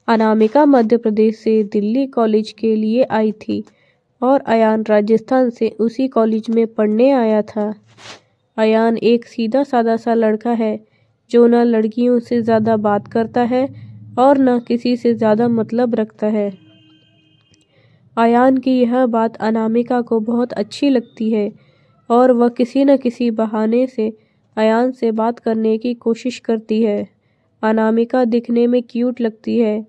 अनामिका मध्य प्रदेश से दिल्ली कॉलेज के लिए आई थी और अयान राजस्थान से उसी कॉलेज में पढ़ने आया था। अयान एक सीधा साधा सा लड़का है जो न लड़कियों से ज़्यादा बात करता है और न किसी से ज़्यादा मतलब रखता है। अयान की यह बात अनामिका को बहुत अच्छी लगती है और वह किसी न किसी बहाने से अयान से बात करने की कोशिश करती है। अनामिका दिखने में क्यूट लगती है।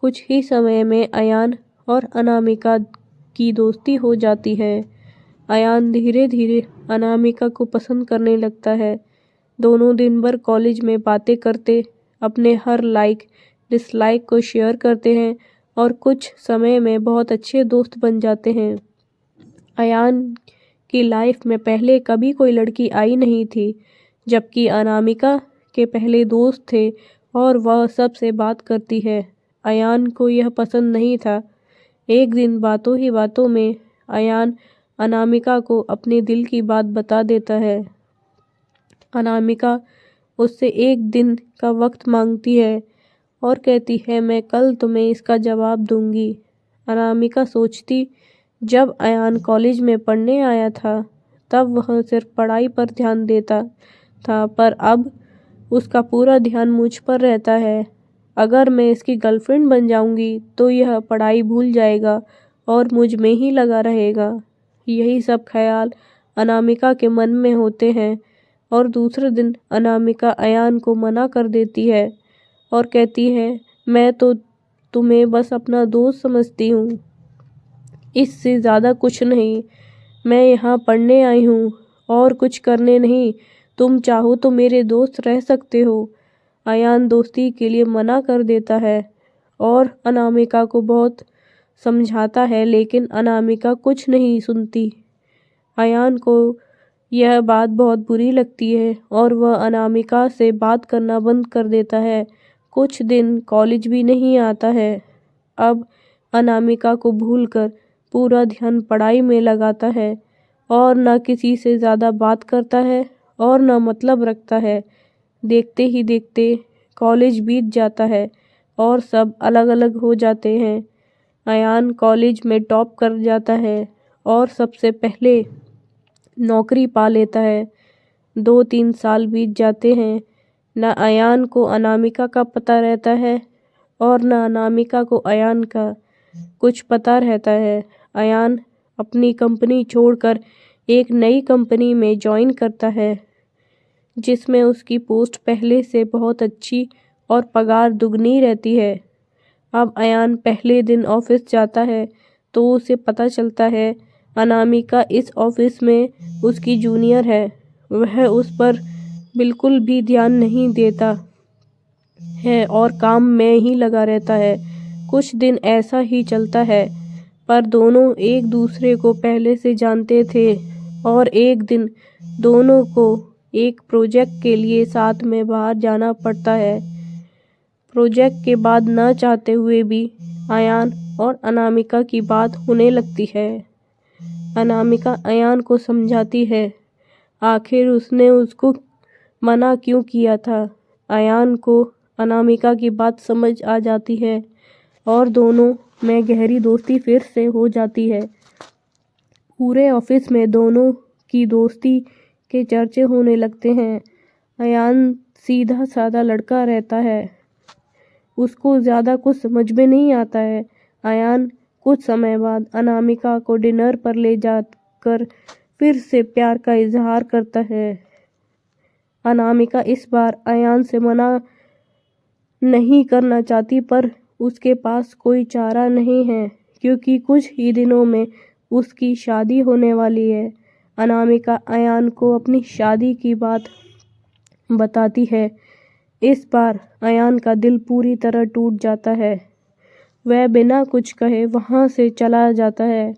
कुछ ही समय में अयान और अनामिका की दोस्ती हो जाती है। अयान धीरे धीरे अनामिका को पसंद करने लगता है। दोनों दिन भर कॉलेज में बातें करते, अपने हर लाइक डिसलाइक को शेयर करते हैं और कुछ समय में बहुत अच्छे दोस्त बन जाते हैं। अयान की लाइफ में पहले कभी कोई लड़की आई नहीं थी, जबकि अनामिका के पहले दोस्त थे और वह सबसे बात करती है। अयान को यह पसंद नहीं था। एक दिन बातों ही बातों में अयान अनामिका को अपने दिल की बात बता देता है। अनामिका उससे एक दिन का वक्त मांगती है और कहती है, मैं कल तुम्हें इसका जवाब दूंगी। अनामिका सोचती, जब अयान कॉलेज में पढ़ने आया था तब वह सिर्फ पढ़ाई पर ध्यान देता था, पर अब उसका पूरा ध्यान मुझ पर रहता है। अगर मैं इसकी गर्लफ्रेंड बन जाऊंगी तो यह पढ़ाई भूल जाएगा और मुझ में ही लगा रहेगा। यही सब ख्याल अनामिका के मन में होते हैं और दूसरे दिन अनामिका अयान को मना कर देती है और कहती है, मैं तो तुम्हें बस अपना दोस्त समझती हूँ, इससे ज़्यादा कुछ नहीं। मैं यहाँ पढ़ने आई हूँ और कुछ करने नहीं। तुम चाहो तो मेरे दोस्त रह सकते हो। अयान दोस्ती के लिए मना कर देता है और अनामिका को बहुत समझाता है, लेकिन अनामिका कुछ नहीं सुनती। अयान को यह बात बहुत बुरी लगती है और वह अनामिका से बात करना बंद कर देता है। कुछ दिन कॉलेज भी नहीं आता है। अब अनामिका को भूलकर पूरा ध्यान पढ़ाई में लगाता है और न किसी से ज़्यादा बात करता है और न मतलब रखता है। देखते ही देखते कॉलेज बीत जाता है और सब अलग अलग हो जाते हैं। अयान कॉलेज में टॉप कर जाता है और सबसे पहले नौकरी पा लेता है। 2-3 साल बीत जाते हैं। न अयान को अनामिका का पता रहता है और न अनामिका को अयान का कुछ पता रहता है। अयान अपनी कंपनी छोड़कर एक नई कंपनी में ज्वाइन करता है, जिसमें उसकी पोस्ट पहले से बहुत अच्छी और पगार दुगनी रहती है। अब अयान पहले दिन ऑफिस जाता है तो उसे पता चलता है अनामिका इस ऑफिस में उसकी जूनियर है। वह उस पर बिल्कुल भी ध्यान नहीं देता है और काम में ही लगा रहता है। कुछ दिन ऐसा ही चलता है, पर दोनों एक दूसरे को पहले से जानते थे और एक दिन दोनों को एक प्रोजेक्ट के लिए साथ में बाहर जाना पड़ता है। प्रोजेक्ट के बाद न चाहते हुए भी अयान और अनामिका की बात होने लगती है। अनामिका अयान को समझाती है, आखिर उसने उसको मना क्यों किया था। अयान को अनामिका की बात समझ आ जाती है और दोनों में गहरी दोस्ती फिर से हो जाती है। पूरे ऑफिस में दोनों की दोस्ती के चर्चे होने लगते हैं। अयान सीधा साधा लड़का रहता है, उसको ज़्यादा कुछ समझ में नहीं आता है। अयान कुछ समय बाद अनामिका को डिनर पर ले जाकर फिर से प्यार का इजहार करता है। अनामिका इस बार अयान से मना नहीं करना चाहती, पर उसके पास कोई चारा नहीं है क्योंकि कुछ ही दिनों में उसकी शादी होने वाली है। अनामिका अयान को अपनी शादी की बात बताती है। इस बार अयान का दिल पूरी तरह टूट जाता है। वह बिना कुछ कहे वहाँ से चला जाता है।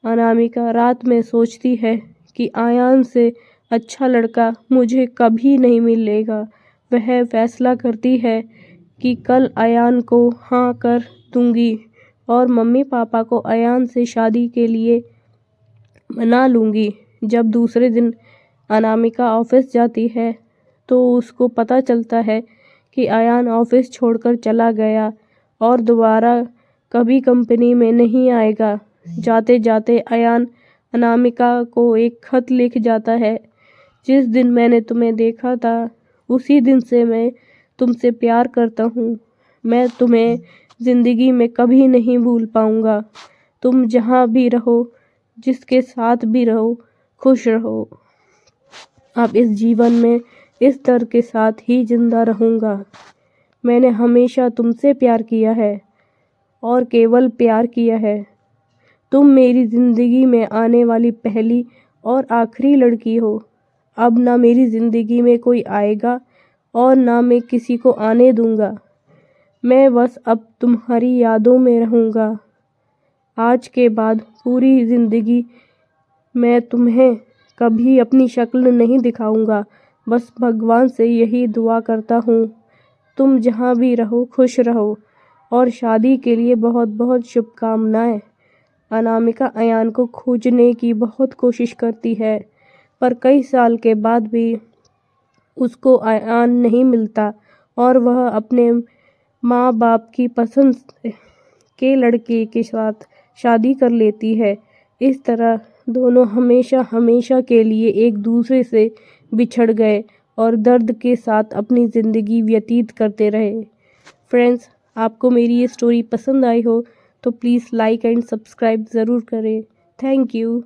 अनामिका रात में सोचती है कि अयान से अच्छा लड़का मुझे कभी नहीं मिलेगा। वह फैसला करती है कि कल अयान को हाँ कर दूंगी और मम्मी पापा को अयान से शादी के लिए मना लूँगी। जब दूसरे दिन अनामिका ऑफिस जाती है तो उसको पता चलता है कि अयान ऑफिस छोड़कर चला गया और दोबारा कभी कंपनी में नहीं आएगा। जाते जाते अयान अनामिका को एक खत लिख जाता है। जिस दिन मैंने तुम्हें देखा था उसी दिन से मैं तुमसे प्यार करता हूँ। मैं तुम्हें ज़िंदगी में कभी नहीं भूल पाऊँगा। तुम जहाँ भी रहो, जिसके साथ भी रहो, खुश रहो। अब इस जीवन में इस डर के साथ ही जिंदा रहूँगा। मैंने हमेशा तुमसे प्यार किया है और केवल प्यार किया है। तुम मेरी ज़िंदगी में आने वाली पहली और आखिरी लड़की हो। अब ना मेरी ज़िंदगी में कोई आएगा और ना मैं किसी को आने दूँगा। मैं बस अब तुम्हारी यादों में रहूँगा। आज के बाद पूरी ज़िंदगी मैं तुम्हें कभी अपनी शक्ल नहीं दिखाऊँगा। बस भगवान से यही दुआ करता हूँ तुम जहाँ भी रहो खुश रहो, और शादी के लिए बहुत बहुत शुभकामनाएं। अनामिका अयान को खोजने की बहुत कोशिश करती है, पर कई साल के बाद भी उसको अयान नहीं मिलता और वह अपने माँ बाप की पसंद के लड़के के साथ शादी कर लेती है। इस तरह दोनों हमेशा हमेशा के लिए एक दूसरे से बिछड़ गए और दर्द के साथ अपनी ज़िंदगी व्यतीत करते रहे। फ्रेंड्स, आपको मेरी ये स्टोरी पसंद आई हो तो प्लीज़ लाइक एंड सब्सक्राइब ज़रूर करें। Thank you.